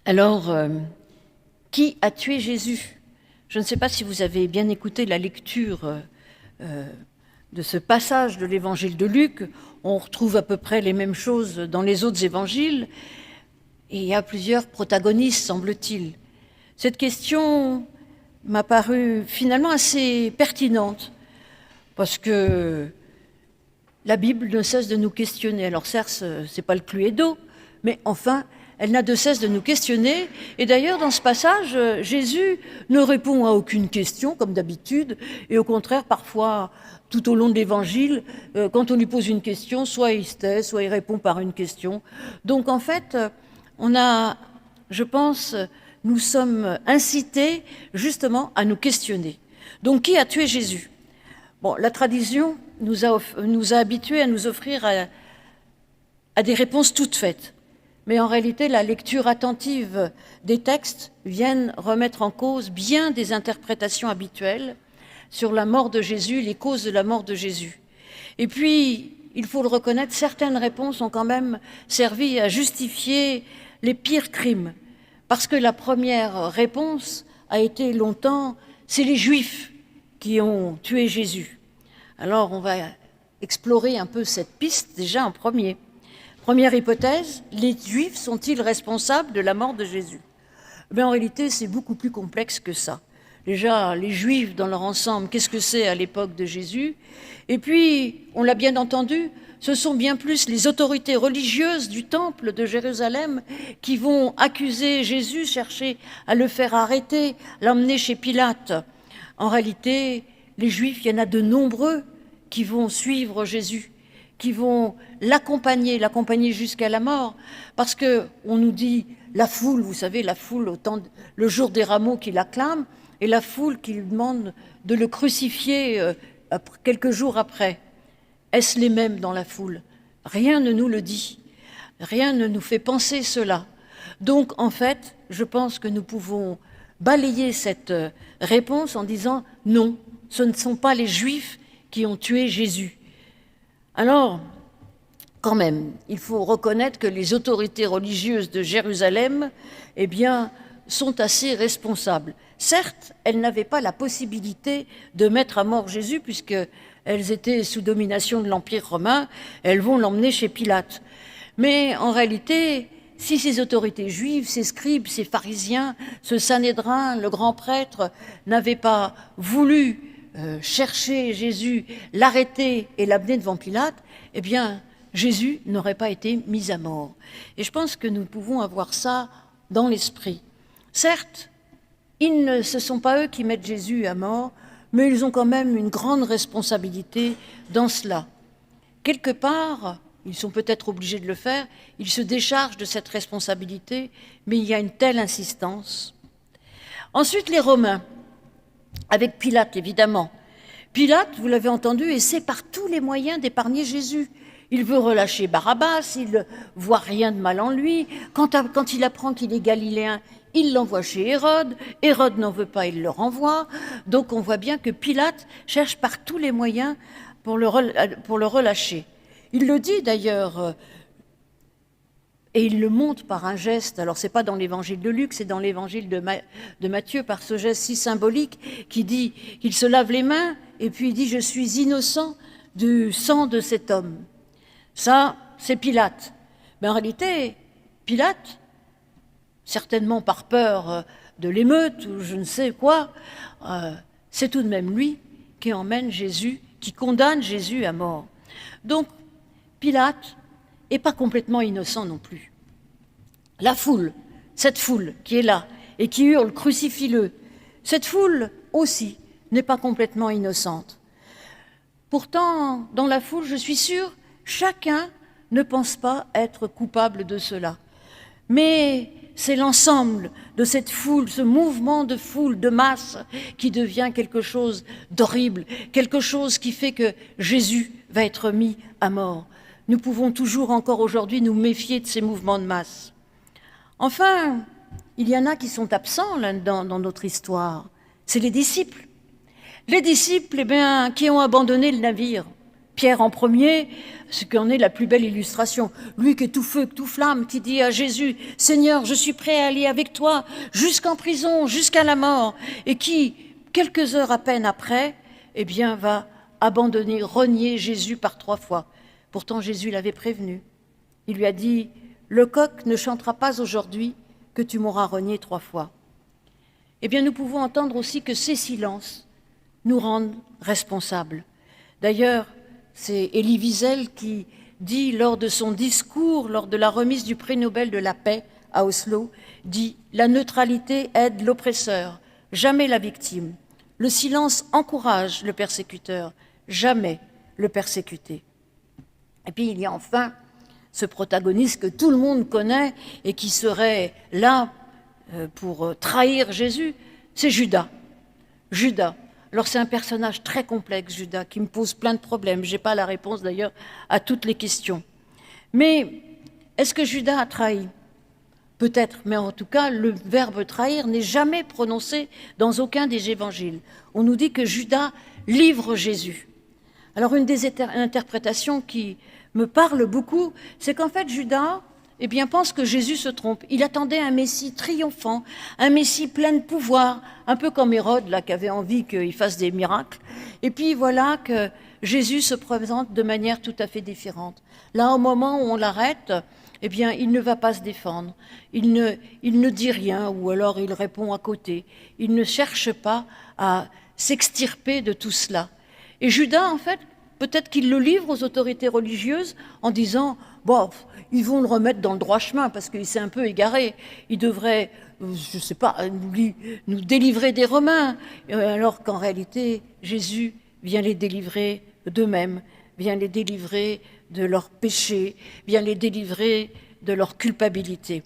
Alors, qui a tué Jésus? Je ne sais pas si vous avez bien écouté la lecture de ce passage de l'évangile de Luc. On retrouve à peu près les mêmes choses dans les autres évangiles. Et il y a plusieurs protagonistes, semble-t-il. Cette question m'a paru finalement assez pertinente, parce que la Bible ne cesse de nous questionner. Alors certes, ce n'est pas le Cluedo, mais enfin, elle n'a de cesse de nous questionner. Et d'ailleurs, dans ce passage, Jésus ne répond à aucune question, comme d'habitude, et au contraire, parfois, tout au long de l'Évangile, quand on lui pose une question, soit il se tait, soit il répond par une question. Donc en fait, on a, je pense, nous sommes incités justement à nous questionner. Donc qui a tué Jésus? Bon, la tradition nous a habitués à nous offrir à des réponses toutes faites. Mais en réalité, la lecture attentive des textes vient remettre en cause bien des interprétations habituelles sur la mort de Jésus, les causes de la mort de Jésus. Et puis, il faut le reconnaître, certaines réponses ont quand même servi à justifier les pires crimes. Parce que la première réponse a été longtemps, c'est les Juifs qui ont tué Jésus. Alors, on va explorer un peu cette piste déjà en premier. Première hypothèse, les Juifs sont-ils responsables de la mort de Jésus? Mais en réalité, c'est beaucoup plus complexe que ça. Déjà, les Juifs dans leur ensemble, qu'est-ce que c'est à l'époque de Jésus? Et puis, on l'a bien entendu, ce sont bien plus les autorités religieuses du temple de Jérusalem qui vont accuser Jésus, chercher à le faire arrêter, l'emmener chez Pilate. En réalité, les Juifs, il y en a de nombreux qui vont suivre Jésus, qui vont l'accompagner jusqu'à la mort, parce qu'on nous dit la foule, vous savez, la foule le jour des rameaux qui l'acclame, et la foule qui lui demande de le crucifier quelques jours après. Est-ce les mêmes dans la foule? Rien ne nous le dit, rien ne nous fait penser cela. Donc en fait, je pense que nous pouvons balayer cette réponse en disant non, ce ne sont pas les Juifs qui ont tué Jésus. Alors, quand même, il faut reconnaître que les autorités religieuses de Jérusalem, eh bien, sont assez responsables. Certes, elles n'avaient pas la possibilité de mettre à mort Jésus, puisqu'elles étaient sous domination de l'Empire romain, elles vont l'emmener chez Pilate. Mais en réalité, si ces autorités juives, ces scribes, ces pharisiens, ce Sanhédrin, le grand prêtre, n'avaient pas voulu chercher Jésus, l'arrêter et l'amener devant Pilate, eh bien, Jésus n'aurait pas été mis à mort. Et je pense que nous pouvons avoir ça dans l'esprit. Certes, ce ne sont pas eux qui mettent Jésus à mort, mais ils ont quand même une grande responsabilité dans cela. Quelque part, ils sont peut-être obligés de le faire, ils se déchargent de cette responsabilité, mais il y a une telle insistance. Ensuite, les Romains, avec Pilate, évidemment. Pilate, vous l'avez entendu, essaie par tous les moyens d'épargner Jésus. Il veut relâcher Barabbas, il ne voit rien de mal en lui. Quand il apprend qu'il est galiléen, il l'envoie chez Hérode. Hérode n'en veut pas, il le renvoie. Donc on voit bien que Pilate cherche par tous les moyens pour le relâcher. Il le dit d'ailleurs, et il le montre par un geste. Alors ce n'est pas dans l'évangile de Luc, c'est dans l'évangile de Matthieu, par ce geste si symbolique qui dit qu'il se lave les mains et puis il dit « Je suis innocent du sang de cet homme ». Ça, c'est Pilate. Mais en réalité, Pilate, certainement par peur de l'émeute ou je ne sais quoi, c'est tout de même lui qui emmène Jésus, qui condamne Jésus à mort. Donc, Pilate n'est pas complètement innocent non plus. La foule, cette foule qui est là et qui hurle « Crucifie-le », cette foule aussi n'est pas complètement innocente. Pourtant, dans la foule, je suis sûre, chacun ne pense pas être coupable de cela. Mais c'est l'ensemble de cette foule, ce mouvement de foule, de masse, qui devient quelque chose d'horrible, quelque chose qui fait que Jésus va être mis à mort. Nous pouvons toujours encore aujourd'hui nous méfier de ces mouvements de masse. Enfin, il y en a qui sont absents là-dedans dans notre histoire. C'est les disciples. Les disciples, eh bien, qui ont abandonné le navire. Pierre en premier, ce qu'en est la plus belle illustration. Lui qui est tout feu, tout flamme, qui dit à Jésus, « Seigneur, je suis prêt à aller avec toi jusqu'en prison, jusqu'à la mort. » Et qui, quelques heures à peine après, eh bien, va abandonner, renier Jésus par 3 fois. Pourtant, Jésus l'avait prévenu. Il lui a dit, « Le coq ne chantera pas aujourd'hui que tu m'auras renié 3 fois. » Eh bien, nous pouvons entendre aussi que ces silences nous rendent responsables. D'ailleurs, c'est Elie Wiesel qui dit lors de son discours, lors de la remise du prix Nobel de la paix à Oslo, dit « La neutralité aide l'oppresseur, jamais la victime. Le silence encourage le persécuteur, jamais le persécuté. » Et puis il y a enfin ce protagoniste que tout le monde connaît et qui serait là pour trahir Jésus, c'est Judas. Judas. Alors c'est un personnage très complexe, Judas, qui me pose plein de problèmes. Je n'ai pas la réponse d'ailleurs à toutes les questions. Mais est-ce que Judas a trahi? Peut-être, mais en tout cas, le verbe trahir n'est jamais prononcé dans aucun des évangiles. On nous dit que Judas livre Jésus. Alors une des interprétations qui me parle beaucoup, c'est qu'en fait Judas pense que Jésus se trompe. Il attendait un Messie triomphant, un Messie plein de pouvoir, un peu comme Hérode, là, qui avait envie qu'il fasse des miracles. Et puis voilà que Jésus se présente de manière tout à fait différente. Là, au moment où on l'arrête, il ne va pas se défendre. Il ne dit rien, ou alors il répond à côté. Il ne cherche pas à s'extirper de tout cela. Et Judas, en fait, peut-être qu'il le livre aux autorités religieuses en disant « Bon, ils vont le remettre dans le droit chemin parce qu'il s'est un peu égaré. Il devrait, je ne sais pas, nous délivrer des Romains. » Alors qu'en réalité, Jésus vient les délivrer d'eux-mêmes, vient les délivrer de leurs péchés, vient les délivrer de leur culpabilité.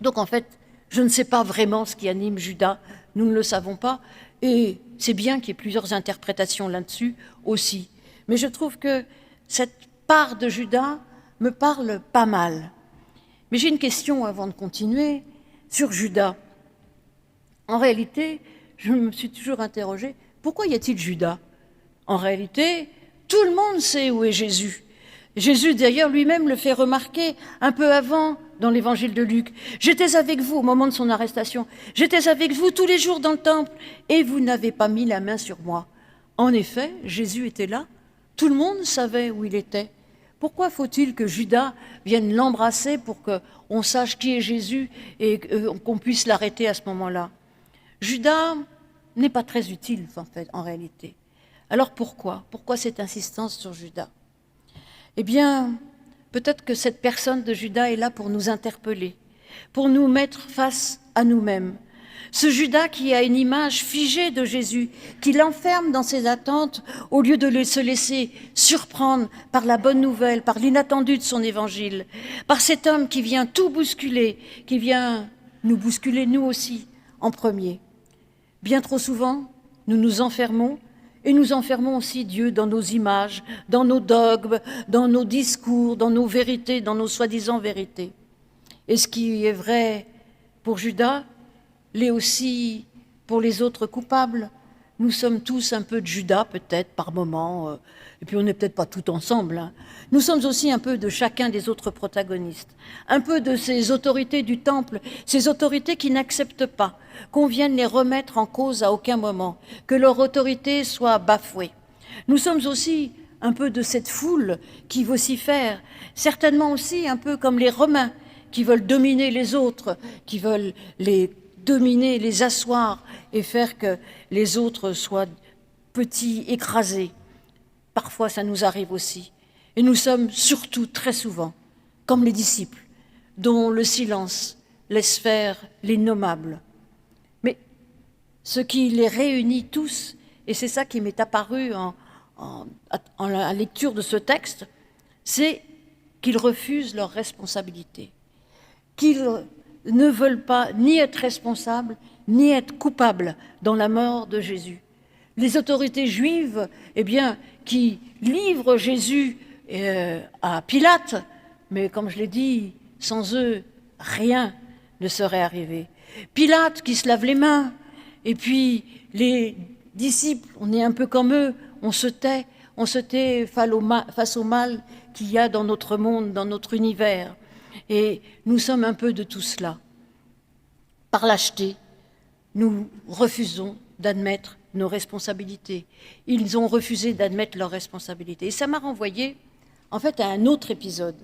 Donc en fait, je ne sais pas vraiment ce qui anime Judas, nous ne le savons pas, et c'est bien qu'il y ait plusieurs interprétations là-dessus aussi. Mais je trouve que cette part de Judas me parle pas mal. Mais j'ai une question avant de continuer sur Judas. En réalité, je me suis toujours interrogée, pourquoi y a-t-il Judas? En réalité, tout le monde sait où est Jésus. Jésus, d'ailleurs, lui-même le fait remarquer un peu avant dans l'évangile de Luc. « J'étais avec vous au moment de son arrestation. J'étais avec vous tous les jours dans le temple et vous n'avez pas mis la main sur moi. » En effet, Jésus était là. Tout le monde savait où il était. Pourquoi faut-il que Judas vienne l'embrasser pour qu'on sache qui est Jésus et qu'on puisse l'arrêter à ce moment-là? Judas n'est pas très utile, en fait, en réalité. Alors pourquoi? Pourquoi cette insistance sur Judas? Eh bien, peut-être que cette personne de Judas est là pour nous interpeller, pour nous mettre face à nous-mêmes. Ce Judas qui a une image figée de Jésus, qui l'enferme dans ses attentes au lieu de se laisser surprendre par la bonne nouvelle, par l'inattendu de son évangile, par cet homme qui vient tout bousculer, qui vient nous bousculer nous aussi en premier. Bien trop souvent, nous nous enfermons et nous enfermons aussi Dieu dans nos images, dans nos dogmes, dans nos discours, dans nos vérités, dans nos soi-disant vérités. Et ce qui est vrai pour Judas l'est aussi pour les autres coupables. Nous sommes tous un peu de Judas, peut-être, par moments, et puis on n'est peut-être pas tout ensemble. Hein. Nous sommes aussi un peu de chacun des autres protagonistes, un peu de ces autorités du temple, ces autorités qui n'acceptent pas qu'on vienne les remettre en cause à aucun moment, que leur autorité soit bafouée. Nous sommes aussi un peu de cette foule qui vocifère, certainement aussi un peu comme les Romains, qui veulent dominer les autres, qui veulent les dominer, les asseoir et faire que les autres soient petits, écrasés. Parfois, ça nous arrive aussi. Et nous sommes surtout, très souvent, comme les disciples, dont le silence laisse faire les nommables. Mais ce qui les réunit tous, et c'est ça qui m'est apparu en la lecture de ce texte, c'est qu'ils refusent leurs responsabilités, qu'ils ne veulent pas ni être responsables, ni être coupables dans la mort de Jésus. Les autorités juives, qui livrent Jésus à Pilate, mais comme je l'ai dit, sans eux, rien ne serait arrivé. Pilate qui se lave les mains, et puis les disciples, on est un peu comme eux, on se tait, on se tait face au mal qu'il y a dans notre monde, dans notre univers. Et nous sommes un peu de tout cela. Par lâcheté, nous refusons d'admettre nos responsabilités. Ils ont refusé d'admettre leurs responsabilités. Et ça m'a renvoyé, en fait, à un autre épisode.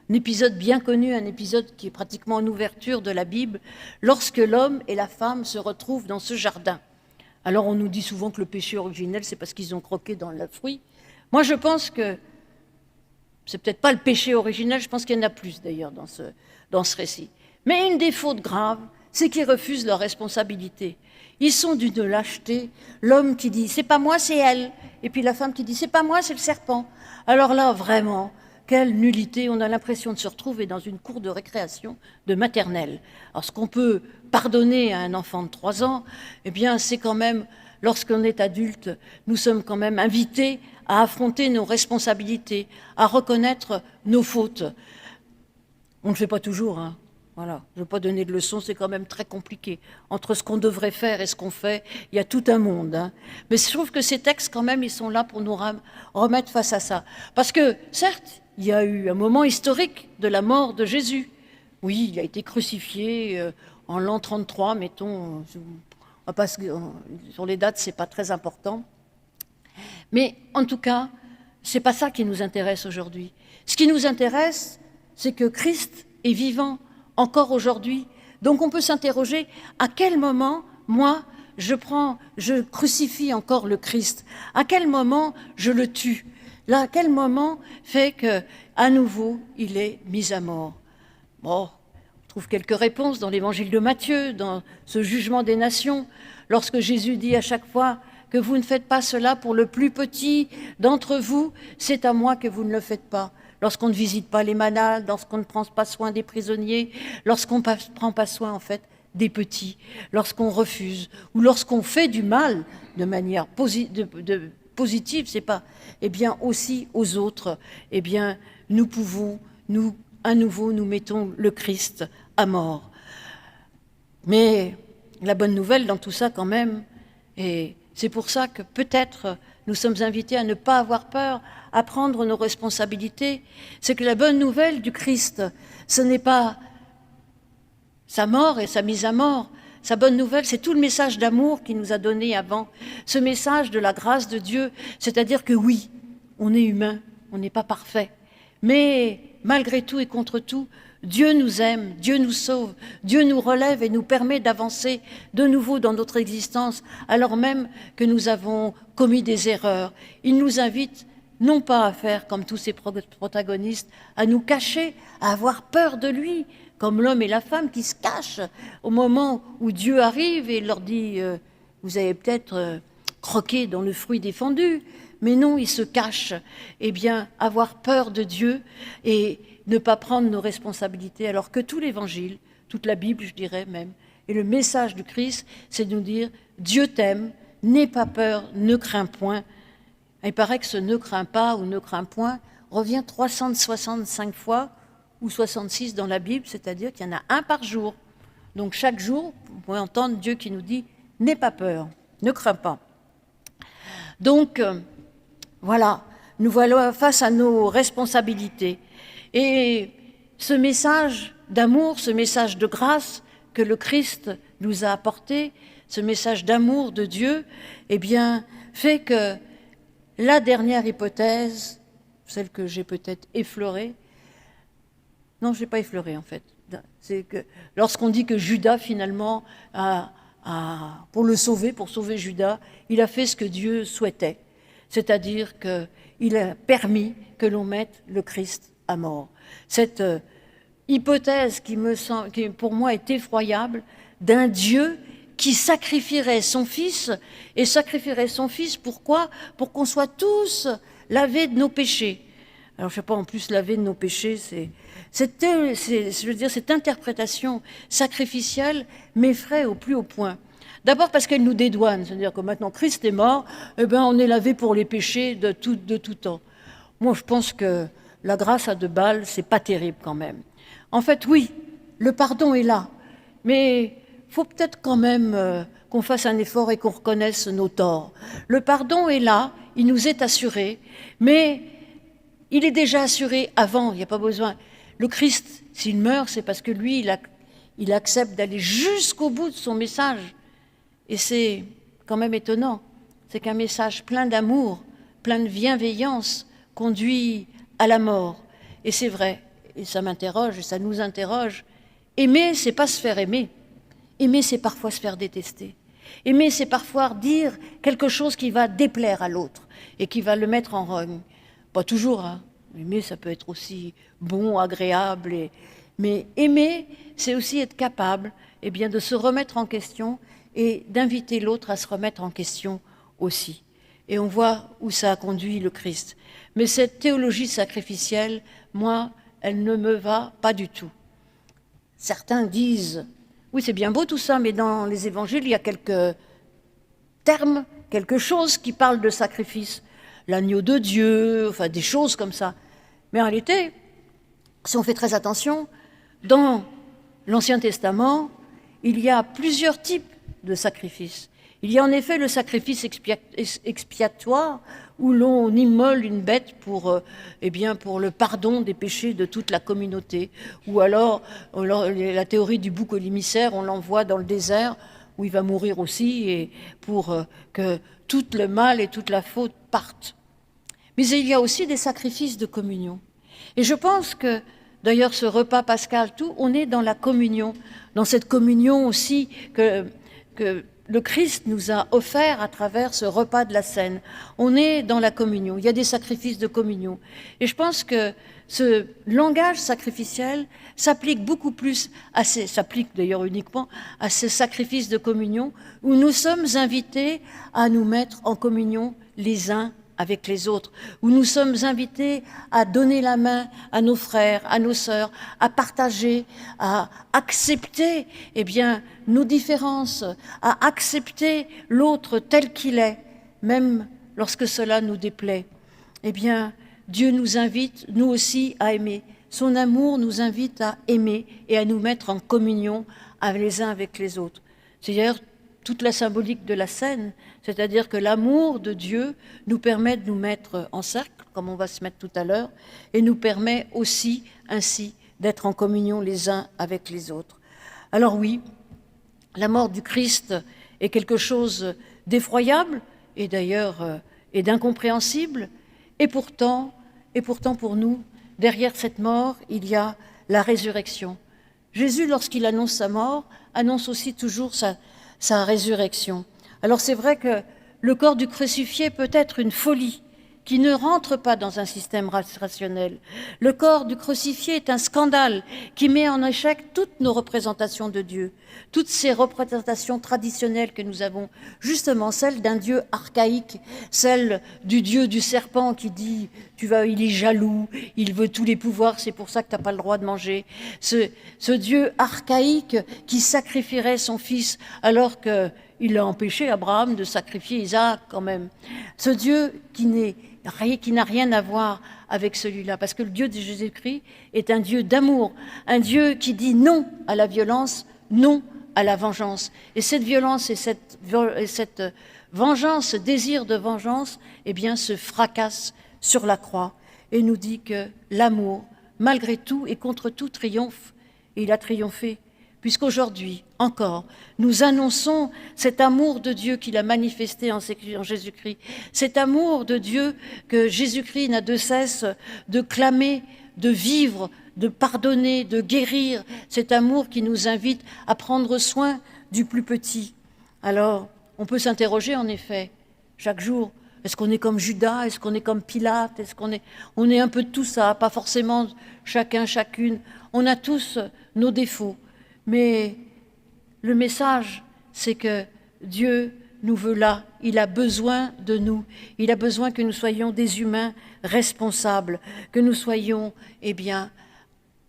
Un épisode bien connu, un épisode qui est pratiquement en ouverture de la Bible, lorsque l'homme et la femme se retrouvent dans ce jardin. Alors on nous dit souvent que le péché originel, c'est parce qu'ils ont croqué dans le fruit. Moi, je pense que c'est peut-être pas le péché originel, je pense qu'il y en a plus d'ailleurs dans ce récit. Mais une des fautes graves, c'est qu'ils refusent leur responsabilité. Ils sont d'une lâcheté. L'homme qui dit « c'est pas moi, c'est elle ». Et puis la femme qui dit « c'est pas moi, c'est le serpent ». Alors là, vraiment, quelle nullité. On a l'impression de se retrouver dans une cour de récréation de maternelle. Alors ce qu'on peut pardonner à un enfant de 3 ans, eh bien c'est quand même, lorsqu'on est adulte, nous sommes quand même invités à affronter nos responsabilités, à reconnaître nos fautes. On ne le fait pas toujours, hein. Voilà, je ne veux pas donner de leçons, c'est quand même très compliqué. Entre ce qu'on devrait faire et ce qu'on fait, il y a tout un monde. Hein. Mais je trouve que ces textes, quand même, ils sont là pour nous remettre face à ça. Parce que, certes, il y a eu un moment historique de la mort de Jésus. Oui, il a été crucifié en l'an 33, mettons. Sur les dates, ce n'est pas très important. Mais en tout cas, ce n'est pas ça qui nous intéresse aujourd'hui. Ce qui nous intéresse, c'est que Christ est vivant encore aujourd'hui. Donc on peut s'interroger à quel moment, moi, je crucifie encore le Christ. À quel moment je le tue. Là, à quel moment fait que, à nouveau, il est mis à mort. Bon, on trouve quelques réponses dans l'évangile de Matthieu, dans ce jugement des nations, lorsque Jésus dit à chaque fois que vous ne faites pas cela pour le plus petit d'entre vous, c'est à moi que vous ne le faites pas. Lorsqu'on ne visite pas les malades, lorsqu'on ne prend pas soin des prisonniers, lorsqu'on ne prend pas soin, en fait, des petits, lorsqu'on refuse, ou lorsqu'on fait du mal de manière positive, c'est pas, eh bien, aussi aux autres, eh bien, nous pouvons, à nouveau, nous mettons le Christ à mort. Mais la bonne nouvelle dans tout ça, quand même, et c'est pour ça que peut-être nous sommes invités à ne pas avoir peur, à prendre nos responsabilités. C'est que la bonne nouvelle du Christ, ce n'est pas sa mort et sa mise à mort. Sa bonne nouvelle, c'est tout le message d'amour qu'il nous a donné avant. Ce message de la grâce de Dieu, c'est-à-dire que oui, on est humain, on n'est pas parfait. Mais malgré tout et contre tout, Dieu nous aime, Dieu nous sauve, Dieu nous relève et nous permet d'avancer de nouveau dans notre existence, alors même que nous avons commis des erreurs. Il nous invite non pas à faire comme tous ces protagonistes, à nous cacher, à avoir peur de lui, comme l'homme et la femme qui se cachent au moment où Dieu arrive et leur dit « vous avez peut-être croqué dans le fruit défendu ». Mais non, ils se cachent. Eh bien, avoir peur de Dieu et ne pas prendre nos responsabilités, alors que tout l'Évangile, toute la Bible, je dirais même, et le message du Christ, c'est de nous dire « Dieu t'aime, n'aie pas peur, ne crains point ». Il paraît que ce « ne crains pas » ou « ne crains point » revient 365 fois ou 66 dans la Bible, c'est-à-dire qu'il y en a un par jour. Donc chaque jour, vous pouvez entendre Dieu qui nous dit « n'aie pas peur, ne crains pas ». Donc, voilà, nous voilà face à nos responsabilités. Et ce message d'amour, ce message de grâce que le Christ nous a apporté, ce message d'amour de Dieu, eh bien, fait que la dernière hypothèse, celle que j'ai peut-être effleurée, non, je n'ai pas effleuré en fait, c'est que lorsqu'on dit que Judas finalement, pour le sauver, pour sauver Judas, il a fait ce que Dieu souhaitait. C'est-à-dire qu'il a permis que l'on mette le Christ à mort. Cette hypothèse qui pour moi est effroyable, d'un Dieu qui sacrifierait son Fils, et sacrifierait son Fils, pourquoi? Pour qu'on soit tous lavés de nos péchés. Alors je ne sais pas, en plus laver de nos péchés, je veux dire, cette interprétation sacrificielle m'effraie au plus haut point. D'abord parce qu'elle nous dédouane, c'est-à-dire que maintenant Christ est mort, eh ben on est lavé pour les péchés de tout temps. Moi, je pense que la grâce à 2 balles, c'est pas terrible quand même. En fait, oui, le pardon est là, mais il faut peut-être quand même qu'on fasse un effort et qu'on reconnaisse nos torts. Le pardon est là, il nous est assuré, mais il est déjà assuré avant, il n'y a pas besoin. Le Christ, s'il meurt, c'est parce que lui, il accepte d'aller jusqu'au bout de son message. Et c'est quand même étonnant, c'est qu'un message plein d'amour, plein de bienveillance, conduit à la mort. Et c'est vrai, et ça m'interroge, et ça nous interroge. Aimer, c'est pas se faire aimer. Aimer, c'est parfois se faire détester. Aimer, c'est parfois dire quelque chose qui va déplaire à l'autre et qui va le mettre en rogne. Pas toujours, hein. Aimer, ça peut être aussi bon, agréable. Mais aimer, c'est aussi être capable de se remettre en question et d'inviter l'autre à se remettre en question aussi. Et on voit où ça a conduit le Christ. Mais cette théologie sacrificielle, moi, elle ne me va pas du tout. Certains disent, oui, c'est bien beau tout ça, mais dans les évangiles, il y a quelques termes, quelque chose qui parle de sacrifice. L'agneau de Dieu, enfin des choses comme ça. Mais en réalité, si on fait très attention, dans l'Ancien Testament, il y a plusieurs types de sacrifices. Il y a en effet le sacrifice expiatoire, où l'on immole une bête pour le pardon des péchés de toute la communauté. Ou alors, la théorie du bouc émissaire, on l'envoie dans le désert, où il va mourir aussi, et pour que tout le mal et toute la faute partent. Mais il y a aussi des sacrifices de communion. Et je pense que, d'ailleurs, ce repas pascal, on est dans la communion, dans cette communion aussi que le Christ nous a offert à travers ce repas de la Seine. On est dans la communion, il y a des sacrifices de communion. Et je pense que ce langage sacrificiel s'applique beaucoup plus, s'applique d'ailleurs uniquement à ces sacrifices de communion, où nous sommes invités à nous mettre en communion les uns avec les autres, où nous sommes invités à donner la main à nos frères, à nos sœurs, à partager, à accepter nos différences, à accepter l'autre tel qu'il est, même lorsque cela nous déplaît. Dieu nous invite, nous aussi, à aimer. Son amour nous invite à aimer et à nous mettre en communion les uns avec les autres. C'est d'ailleurs toute la symbolique de la scène, c'est-à-dire que l'amour de Dieu nous permet de nous mettre en cercle, comme on va se mettre tout à l'heure, et nous permet aussi ainsi d'être en communion les uns avec les autres. Alors oui, la mort du Christ est quelque chose d'effroyable et d'ailleurs d'incompréhensible, et pourtant pour nous, derrière cette mort, il y a la résurrection. Jésus, lorsqu'il annonce sa mort, annonce aussi toujours sa résurrection. Alors c'est vrai que le corps du crucifié peut être une folie qui ne rentre pas dans un système rationnel. Le corps du crucifié est un scandale qui met en échec toutes nos représentations de Dieu, toutes ces représentations traditionnelles que nous avons, justement celle d'un Dieu archaïque, celle du Dieu du serpent qui dit il est jaloux, il veut tous les pouvoirs, c'est pour ça que tu n'as pas le droit de manger. Ce Dieu archaïque qui sacrifierait son fils alors qu'il a empêché Abraham de sacrifier Isaac quand même. Ce Dieu qui n'a rien à voir avec celui-là, parce que le Dieu de Jésus-Christ est un Dieu d'amour, un Dieu qui dit non à la violence, non à la vengeance. Et cette violence et cette vengeance, ce désir de vengeance, se fracasse sur la croix et nous dit que l'amour, malgré tout et contre tout, triomphe. Et il a triomphé, puisqu'aujourd'hui, encore, nous annonçons cet amour de Dieu qu'il a manifesté en Jésus-Christ, cet amour de Dieu que Jésus-Christ n'a de cesse de clamer, de vivre, de pardonner, de guérir, cet amour qui nous invite à prendre soin du plus petit. Alors, on peut s'interroger en effet, chaque jour, est-ce qu'on est comme Judas, est-ce qu'on est comme Pilate, on est un peu de tout ça, pas forcément chacun, chacune, on a tous nos défauts, mais le message, c'est que Dieu nous veut là, il a besoin de nous, il a besoin que nous soyons des humains responsables, que nous soyons,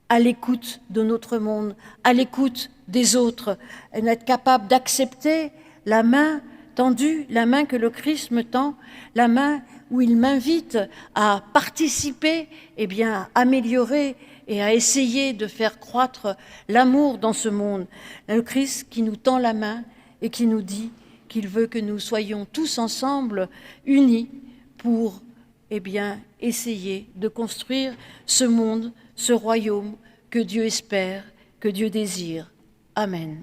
à l'écoute de notre monde, à l'écoute des autres, et être capables d'accepter la main tendue, la main que le Christ me tend, la main où il m'invite à participer, à améliorer et à essayer de faire croître l'amour dans ce monde. Le Christ qui nous tend la main et qui nous dit qu'il veut que nous soyons tous ensemble unis pour essayer de construire ce monde, ce royaume que Dieu espère, que Dieu désire. Amen.